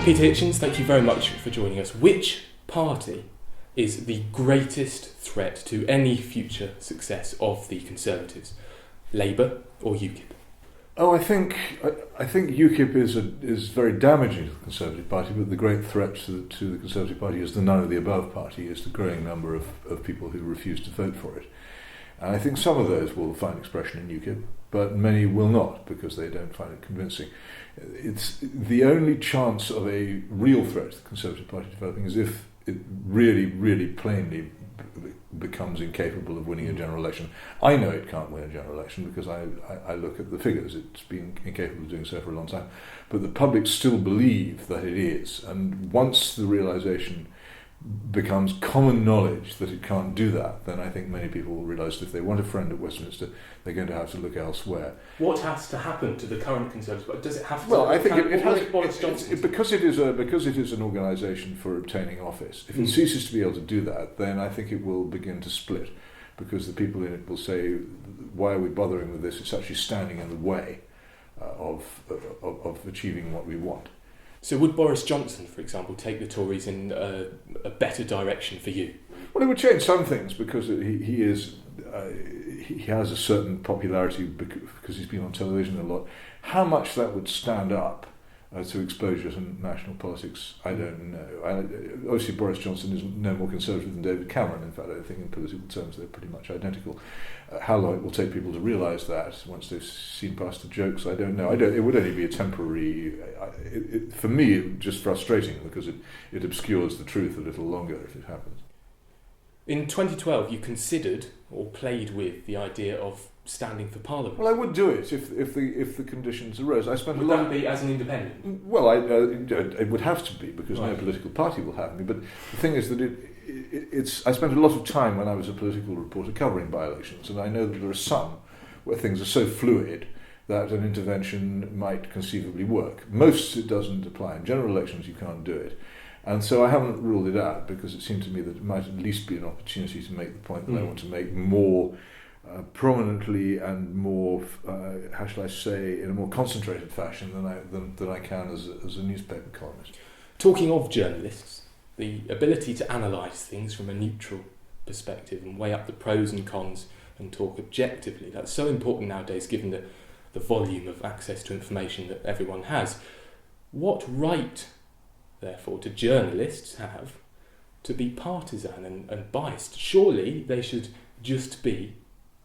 Peter Hitchens, thank you very much for joining us. Which party is the greatest threat to any future success of the Conservatives? Labour or UKIP? Oh, I think UKIP is very damaging to the Conservative Party, but the great threat to the Conservative Party is the none of the above party, is the growing number of people who refuse to vote for it. And I think some of those will find expression in UKIP, but many will not because they don't find it convincing. It's the only chance of a real threat to the Conservative Party developing is if it really, really plainly becomes incapable of winning a general election. I know it can't win a general election because I look at the figures. It's been incapable of doing so for a long time. But the public still believe that it is. And once the realisation becomes common knowledge that it can't do that, then I think many people will realise that if they want a friend at Westminster, they're going to have to look elsewhere. What has to happen to the current Conservatives? Does it have to? Well, I think it has. Boris Johnson? Because it is an organisation for obtaining office. If it ceases to be able to do that, then I think it will begin to split, because the people in it will say, "Why are we bothering with this? It's actually standing in the way of achieving what we want." So would Boris Johnson, for example, take the Tories in a better direction for you? Well, it would change some things because he has a certain popularity because he's been on television a lot. How much that would stand up to exposure to national politics, I don't know. Obviously, Boris Johnson is no more conservative than David Cameron. In fact, I think in political terms they're pretty much identical. How long it will take people to realise that once they've seen past the jokes, I don't know. It would only be a temporary. For me, it was just frustrating because it obscures the truth a little longer if it happens. In 2012, you considered or played with the idea of standing for Parliament. Well, I would do it if the conditions arose. I spent would that be as an independent? Well, it would have to be because no political party will have me. But the thing is that I spent a lot of time when I was a political reporter covering by-elections, and I know that there are some where things are so fluid that an intervention might conceivably work. Most it doesn't apply. In general elections, you can't do it. And so I haven't ruled it out because it seemed to me that it might at least be an opportunity to make the point that I want to make more prominently and more, how shall I say, in a more concentrated fashion than I can as a newspaper columnist. Talking of journalists, the ability to analyse things from a neutral perspective and weigh up the pros and cons and talk objectively, that's so important nowadays given the volume of access to information that everyone has. What right, therefore, do journalists have to be partisan and biased? Surely they should just be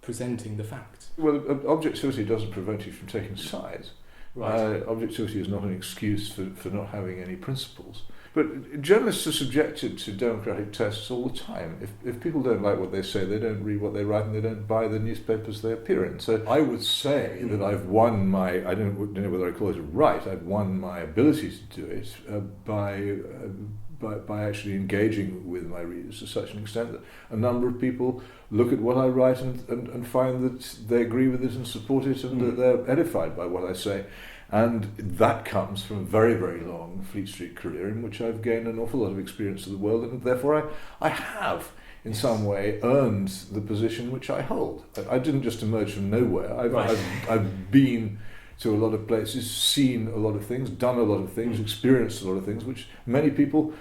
presenting the facts. Well, objectivity doesn't prevent you from taking sides. Right. Objectivity is not an excuse for not having any principles. But journalists are subjected to democratic tests all the time. If people don't like what they say, they don't read what they write and they don't buy the newspapers they appear in. So I would say that I've won my, I don't know whether I call it a right, I've won my ability to do it by actually engaging with my readers to such an extent that a number of people look at what I write and find that they agree with it and support it and that they're edified by what I say. And that comes from a very, very long Fleet Street career in which I've gained an awful lot of experience of the world, and therefore I have, in some way, earned the position which I hold. I didn't just emerge from nowhere. I've been to a lot of places, seen a lot of things, done a lot of things, experienced a lot of things, which many people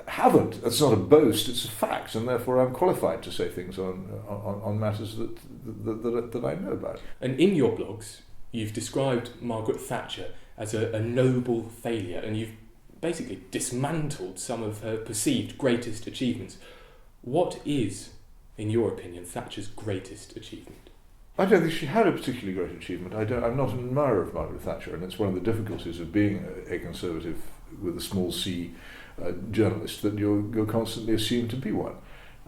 haven't. That's not a boast, it's a fact, and therefore I'm qualified to say things on matters that I know about. And in your blogs, you've described Margaret Thatcher as a noble failure, and you've basically dismantled some of her perceived greatest achievements. What is, in your opinion, Thatcher's greatest achievement? I don't think she had a particularly great achievement. I'm not an admirer of Margaret Thatcher, and it's one of the difficulties of being a conservative with a small c journalist, that you're constantly assumed to be one.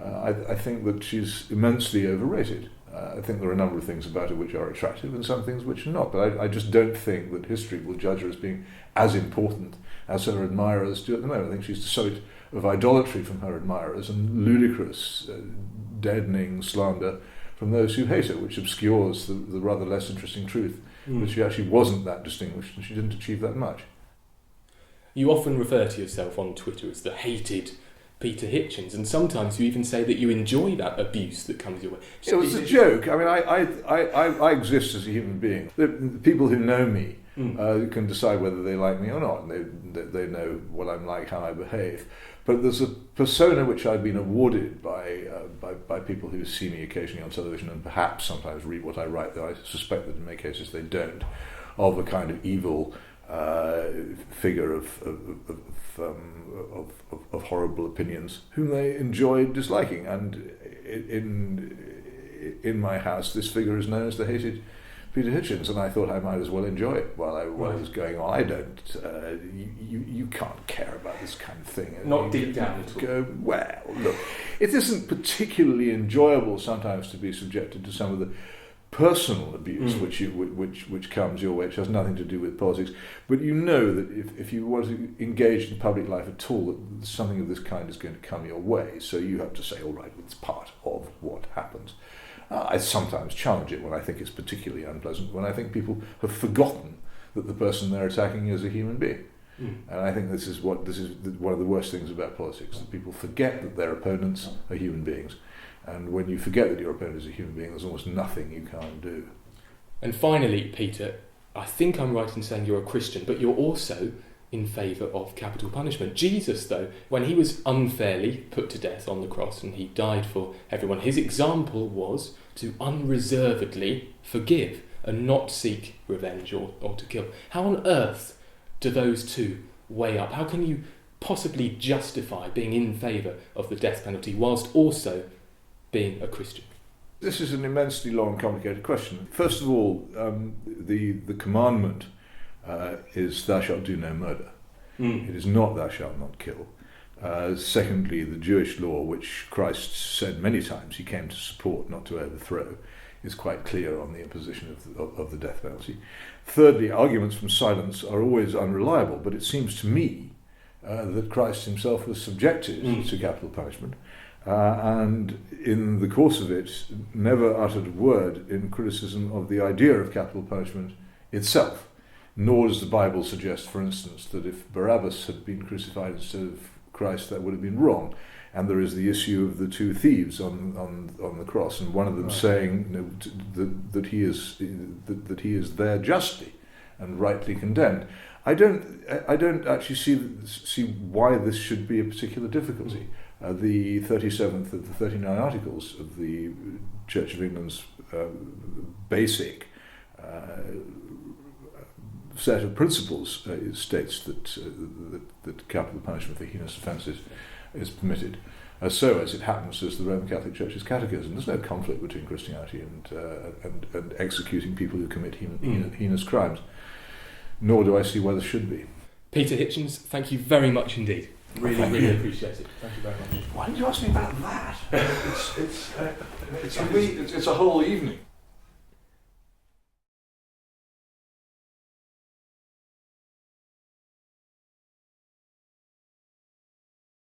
I think that she's immensely overrated. I think there are a number of things about her which are attractive and some things which are not, but I just don't think that history will judge her as being as important as her admirers do at the moment. I think she's the subject of idolatry from her admirers and ludicrous, deadening slander from those who hate her, which obscures the rather less interesting truth that she actually wasn't that distinguished and she didn't achieve that much. You often refer to yourself on Twitter as the hated Peter Hitchens, and sometimes you even say that you enjoy that abuse that comes your way. So it's a joke. I mean, I exist as a human being. The people who know me can decide whether they like me or not, and they know what I'm like, how I behave. But there's a persona which I've been awarded by people who see me occasionally on television and perhaps sometimes read what I write, though I suspect that in many cases they don't, of a kind of evil figure of horrible opinions, whom they enjoy disliking. And in my house, this figure is known as the hated Peter Hitchens, and I thought I might as well enjoy it while it was going on. I don't. You can't care about this kind of thing. Not deep down at all. Go, well, look, it isn't particularly enjoyable sometimes to be subjected to some of the personal abuse which comes your way, which has nothing to do with politics. But you know that if you want to engage in public life at all, that something of this kind is going to come your way. So you have to say, all right, it's part of what happens. I sometimes challenge it when I think it's particularly unpleasant, when I think people have forgotten that the person they're attacking is a human being. And I think this is one of the worst things about politics, that people forget that their opponents are human beings. And when you forget that your opponent is a human being, there's almost nothing you can't do. And finally, Peter, I think I'm right in saying you're a Christian, but you're also in favour of capital punishment. Jesus, though, when he was unfairly put to death on the cross and he died for everyone, his example was to unreservedly forgive and not seek revenge or to kill. How on earth do those two weigh up? How can you possibly justify being in favour of the death penalty whilst also being a Christian? This is an immensely long, complicated question. First of all, the commandment is thou shalt do no murder. It is not thou shalt not kill. Secondly, the Jewish law, which Christ said many times he came to support, not to overthrow, is quite clear on the imposition of the death penalty. Thirdly, arguments from silence are always unreliable, but it seems to me that Christ himself was subjected to capital punishment, and in the course of it never uttered a word in criticism of the idea of capital punishment itself. Nor does the Bible suggest, for instance, that if Barabbas had been crucified instead of Christ, that would have been wrong. And there is the issue of the two thieves on the cross, and one of them saying that he is there justly and rightly condemned. I don't actually see why this should be a particular difficulty. The 37th of the 39 articles of the Church of England's basic set of principles states that capital punishment for heinous offences is permitted. So, as it happens, as the Roman Catholic Church's catechism, there's no conflict between Christianity and executing people who commit heinous crimes. Nor do I see why there should be. Peter Hitchens, thank you very much indeed. Really appreciate it. Thank you very much. Why did you ask me about that? It's a whole evening.